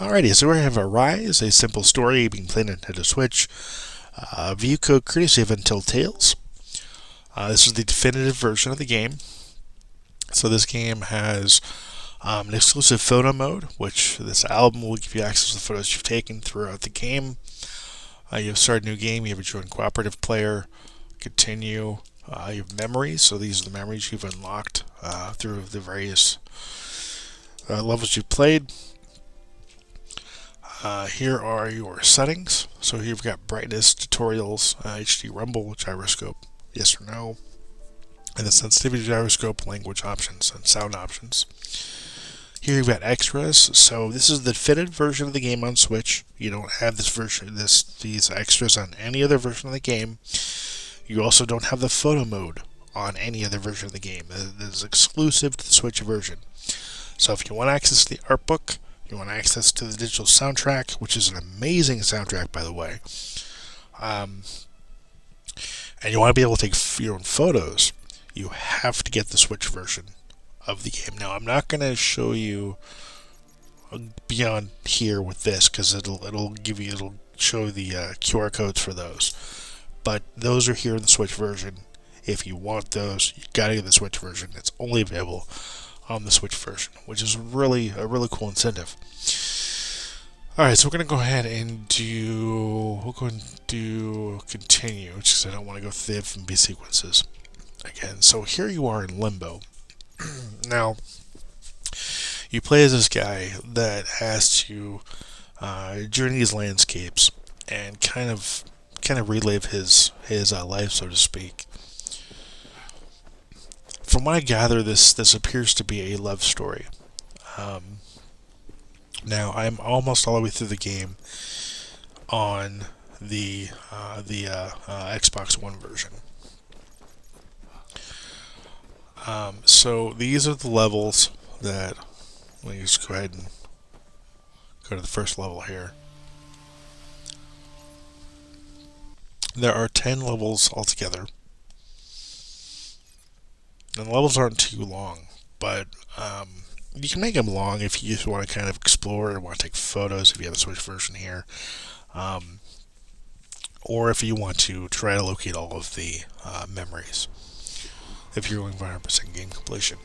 Alrighty, so we have Arise, a simple story being played on Nintendo Switch. View code courtesy of Untitled Tales. This is the definitive version of the game. So this game has an exclusive photo mode, which this album will give you access to the photos you've taken throughout the game. You have start a new game, you have a join cooperative player, continue. You have memories, so these are the memories you've unlocked through the various levels you've played. Here are your settings. So here you've got brightness, tutorials, HD rumble, gyroscope, yes or no, and the sensitivity gyroscope, language options, and sound options. Here you've got extras. So this is the fitted version of the game on Switch. You don't have these extras on any other version of the game. You also don't have the photo mode on any other version of the game. It is exclusive to the Switch version. So if you want access to the art book, you want access to the digital soundtrack, which is an amazing soundtrack, by the way, and you want to be able to take your own photos, you have to get the Switch version of the game. Now, I'm not going to show you beyond here with this because it'll show the QR codes for those. But those are here in the Switch version. If you want those, you gotta get the Switch version. It's only available on the Switch version, which is really a really cool incentive. Alright, so we're going to go ahead and do continue, just because I don't want to go through the FMV sequences again. So here you are in Limbo. Now, you play as this guy that has to journey these landscapes and kind of relive his life, so to speak. From what I gather, this appears to be a love story. Now, I'm almost all the way through the game on the Xbox One version. So these are the levels that. Let me just go ahead and go to the first level here. There are 10 levels altogether. And the levels aren't too long, but you can make them long if you just want to kind of explore and want to take photos if you have the Switch version here. Or if you want to try to locate all of the memories if you're going for 100% game completion.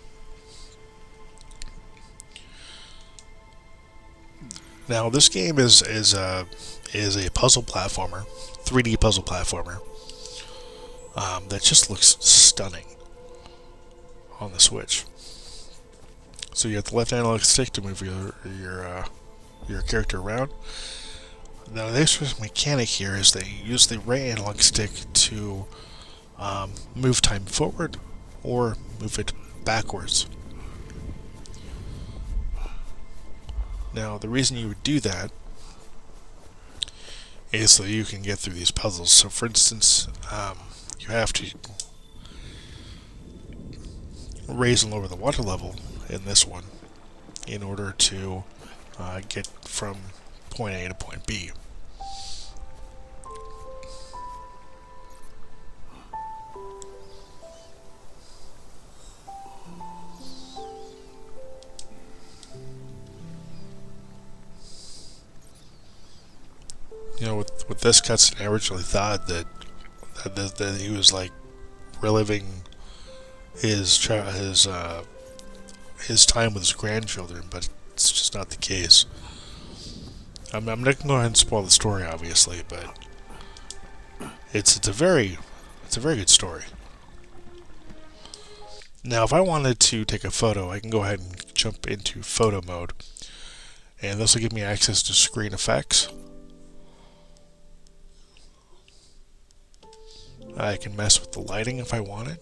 Now, this game is a puzzle platformer, 3D puzzle platformer, that just looks stunning on the Switch. So you have the left analog stick to move your character around. Now the extra mechanic here is that you use the right analog stick to move time forward or move it backwards. Now the reason you would do that is so you can get through these puzzles. So for instance, you have to raise and lower the water level in this one in order to get from point A to point B. You know, with this cutscene, I originally thought that he was like reliving his time with his grandchildren, but it's just not the case. I'm not going to go ahead and spoil the story, obviously, but it's a very good story. Now, if I wanted to take a photo, I can go ahead and jump into photo mode, and this will give me access to screen effects. I can mess with the lighting if I wanted.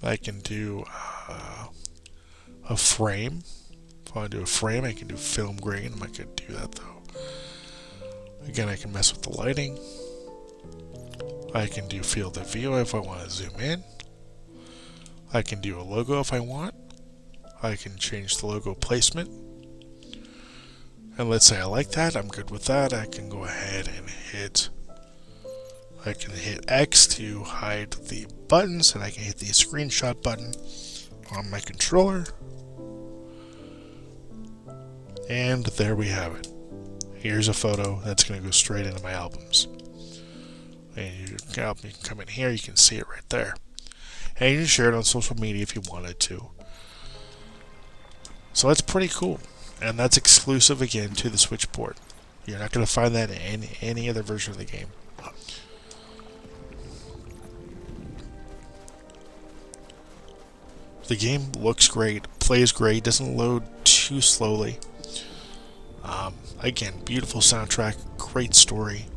I can do a frame. If I want to do a frame, I can do film grain. I'm not going to do that though. Again, I can mess with the lighting. I can do field of view if I want to zoom in. I can do a logo if I want. I can change the logo placement. And let's say I like that, I'm good with that, I can go ahead and hit X to hide the buttons, and I can hit the screenshot button on my controller. And there we have it. Here's a photo that's going to go straight into my albums. And you can come in here, you can see it right there. And you can share it on social media if you wanted to. So that's pretty cool. And that's exclusive again to the Switch port. You're not going to find that in any other version of the game. The game looks great, plays great, doesn't load too slowly. Again, beautiful soundtrack, great story.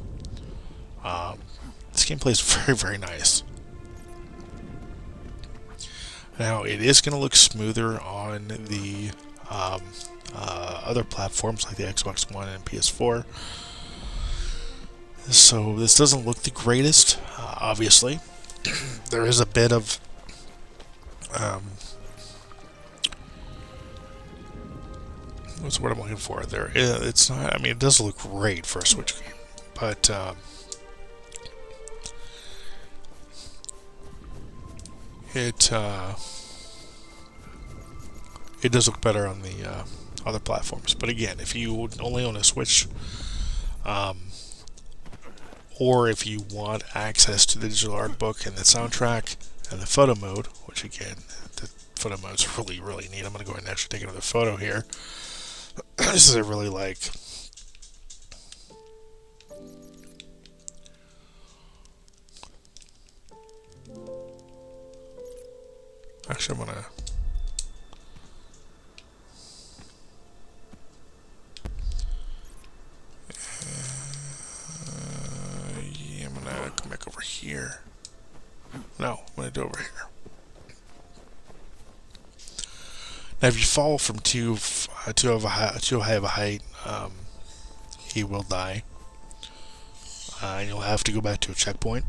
This game plays very, very nice. Now, it is going to look smoother on the other platforms like the Xbox One and PS4. So this doesn't look the greatest, obviously. There is a bit of what's what I'm looking for there. It's not. I mean, it does look great for a Switch game, but it does look better on the other platforms. But again, if you only own a Switch, or if you want access to the digital art book and the soundtrack and the photo mode, which again, the photo mode is really, really neat. I'm going to go ahead and actually take another photo here. This is I really like. Actually, I'm going to yeah, I'm going to come back over here. No, I'm going to do over here. Now, if you fall from too high of a height, he will die, and you'll have to go back to a checkpoint.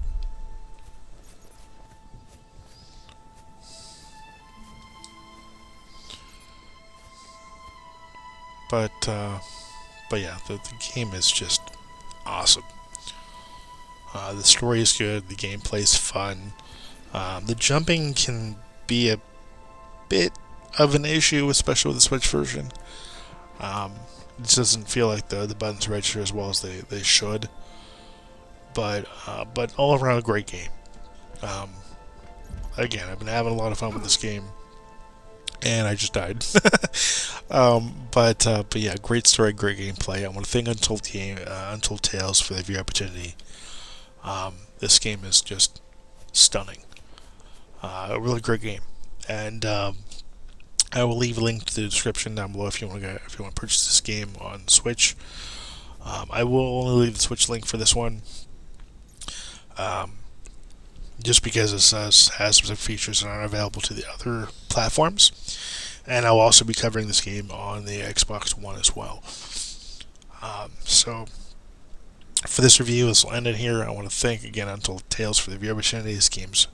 But yeah, the game is just awesome. The story is good. The gameplay is fun. The jumping can be a bit of an issue, especially with the Switch version. It just doesn't feel like the buttons register as well as they should. But all around a great game. Again, I've been having a lot of fun with this game, and I just died. But yeah, great story, great gameplay. I want to thank Untold Tales for the view opportunity. This game is just stunning. A really great game, and I will leave a link to the description down below if you want to purchase this game on Switch. I will only leave the Switch link for this one, just because it has some features that aren't available to the other platforms. And I'll also be covering this game on the Xbox One as well. So for this review, this will end it here. I want to thank again Untold Tales for the view opportunity. This game's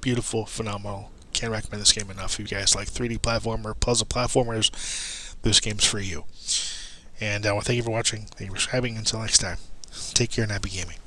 beautiful, phenomenal. Can't recommend this game enough. If you guys like 3D platformer, puzzle platformers, this game's for you. And I want to thank you for watching. Thank you for subscribing. Until next time, take care and happy gaming.